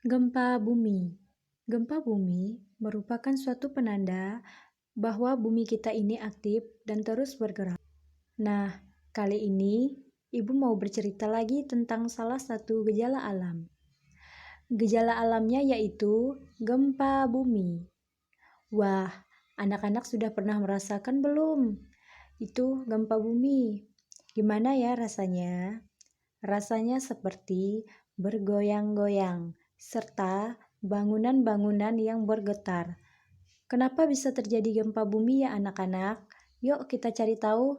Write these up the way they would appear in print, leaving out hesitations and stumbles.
Gempa bumi. Gempa bumi merupakan suatu penanda bahwa bumi kita ini aktif dan terus bergerak. Nah, kali ini Ibu mau bercerita lagi tentang salah satu gejala alam. Gejala alamnya yaitu gempa bumi. Wah, anak-anak sudah pernah merasakan belum? Itu gempa bumi. Gimana ya rasanya? Rasanya seperti bergoyang-goyang, serta bangunan-bangunan yang bergetar. Kenapa bisa terjadi gempa bumi ya anak-anak? Yuk kita cari tahu.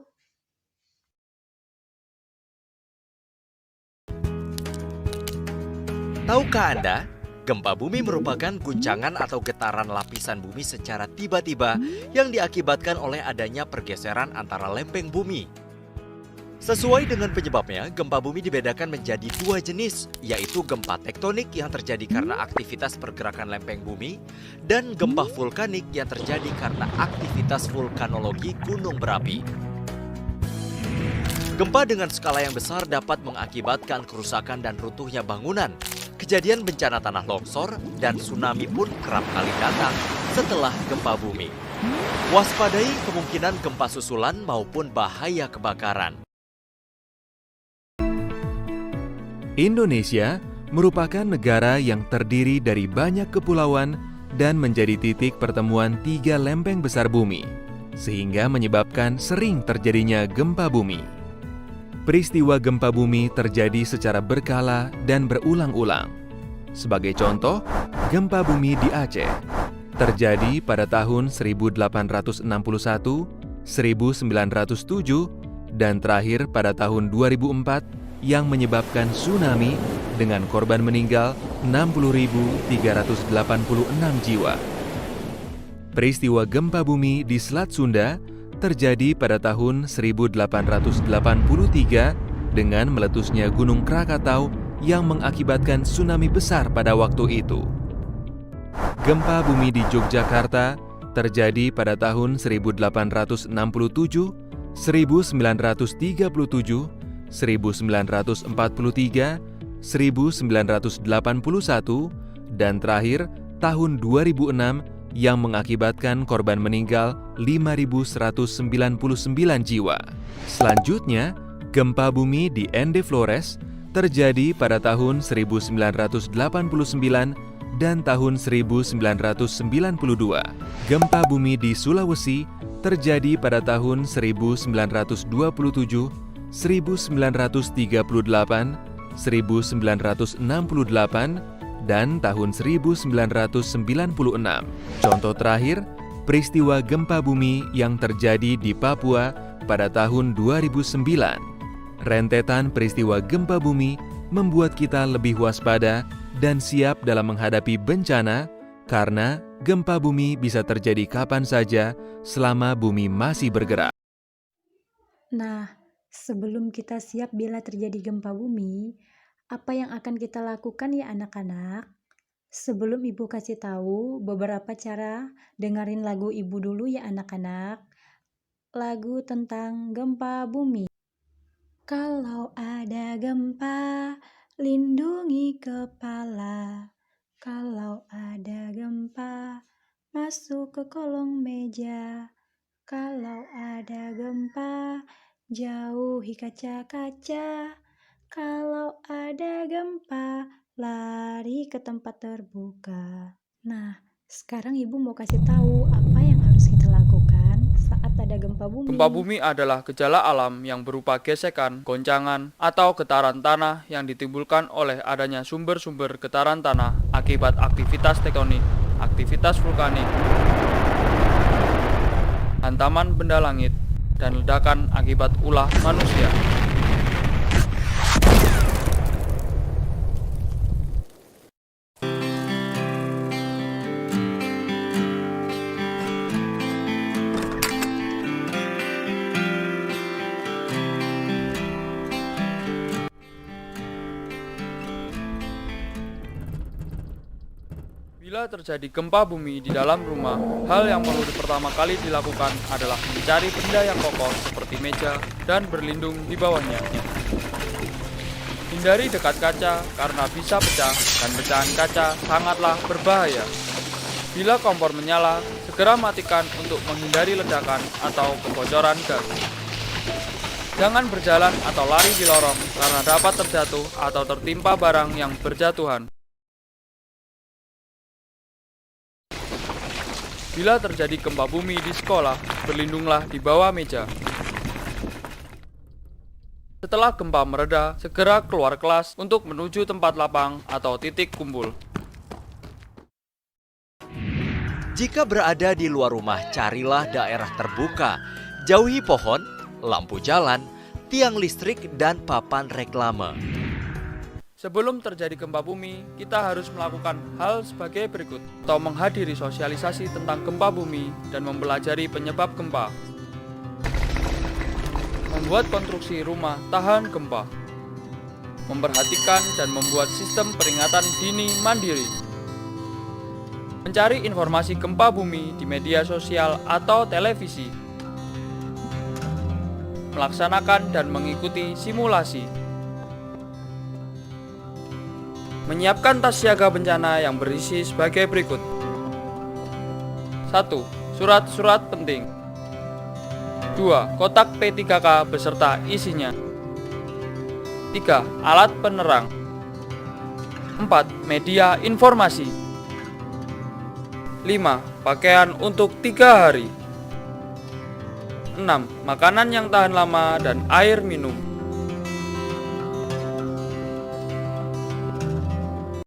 Tahukah Anda, gempa bumi merupakan guncangan atau getaran lapisan bumi secara tiba-tiba yang diakibatkan oleh adanya pergeseran antara lempeng bumi. Sesuai dengan penyebabnya, gempa bumi dibedakan menjadi dua jenis, yaitu gempa tektonik yang terjadi karena aktivitas pergerakan lempeng bumi dan gempa vulkanik yang terjadi karena aktivitas vulkanologi gunung berapi. Gempa dengan skala yang besar dapat mengakibatkan kerusakan dan runtuhnya bangunan. Kejadian bencana tanah longsor dan tsunami pun kerap kali datang setelah gempa bumi. Waspadai kemungkinan gempa susulan maupun bahaya kebakaran. Indonesia merupakan negara yang terdiri dari banyak kepulauan dan menjadi titik pertemuan tiga lempeng besar bumi, sehingga menyebabkan sering terjadinya gempa bumi. Peristiwa gempa bumi terjadi secara berkala dan berulang-ulang. Sebagai contoh, gempa bumi di Aceh terjadi pada tahun 1861, 1907, dan terakhir pada tahun 2004 yang menyebabkan tsunami dengan korban meninggal 60.386 jiwa. Peristiwa gempa bumi di Selat Sunda terjadi pada tahun 1883 dengan meletusnya Gunung Krakatau yang mengakibatkan tsunami besar pada waktu itu. Gempa bumi di Yogyakarta terjadi pada tahun 1867, 1937, 1943, 1981, dan terakhir tahun 2006 yang mengakibatkan korban meninggal 5.199 jiwa. Selanjutnya, gempa bumi di Ende Flores terjadi pada tahun 1989 dan tahun 1992. Gempa bumi di Sulawesi terjadi pada tahun 1927, 1938, 1968, dan tahun 1996. Contoh terakhir, peristiwa gempa bumi yang terjadi di Papua pada tahun 2009. Rentetan peristiwa gempa bumi membuat kita lebih waspada dan siap dalam menghadapi bencana karena gempa bumi bisa terjadi kapan saja selama bumi masih bergerak. Nah, sebelum kita siap bila terjadi gempa bumi, apa yang akan kita lakukan ya anak-anak? Sebelum Ibu kasih tahu beberapa cara, dengerin lagu Ibu dulu ya anak-anak. Lagu tentang gempa bumi. Kalau ada gempa, lindungi kepala. Kalau ada gempa, masuk ke kolong meja. Kalau ada gempa, jauhi kaca-kaca. Kalau ada gempa, lari ke tempat terbuka. Nah, sekarang Ibu mau kasih tahu apa yang harus kita lakukan saat ada gempa bumi. Gempa bumi adalah gejala alam yang berupa gesekan, goncangan, atau getaran tanah yang ditimbulkan oleh adanya sumber-sumber getaran tanah akibat aktivitas tektonik, aktivitas vulkanik, hantaman benda langit, dan ledakan akibat ulah manusia. Bila terjadi gempa bumi di dalam rumah, hal yang perlu pertama kali dilakukan adalah mencari benda yang kokoh seperti meja dan berlindung di bawahnya. Hindari dekat kaca karena bisa pecah dan pecahan kaca sangatlah berbahaya. Bila kompor menyala, segera matikan untuk menghindari ledakan atau kebocoran gas. Jangan berjalan atau lari di lorong karena dapat terjatuh atau tertimpa barang yang berjatuhan. Bila terjadi gempa bumi di sekolah, berlindunglah di bawah meja. Setelah gempa mereda, segera keluar kelas untuk menuju tempat lapang atau titik kumpul. Jika berada di luar rumah, carilah daerah terbuka. Jauhi pohon, lampu jalan, tiang listrik, dan papan reklame. Sebelum terjadi gempa bumi, kita harus melakukan hal sebagai berikut, atau menghadiri sosialisasi tentang gempa bumi dan mempelajari penyebab gempa. Membuat konstruksi rumah tahan gempa. Memperhatikan dan membuat sistem peringatan dini mandiri. Mencari informasi gempa bumi di media sosial atau televisi. Melaksanakan dan mengikuti simulasi. Menyiapkan tas siaga bencana yang berisi sebagai berikut. 1. Surat-surat penting. 2. Kotak P3K beserta isinya. 3. Alat penerang. 4. Media informasi. 5. Pakaian untuk 3 hari. 6. Makanan yang tahan lama dan air minum.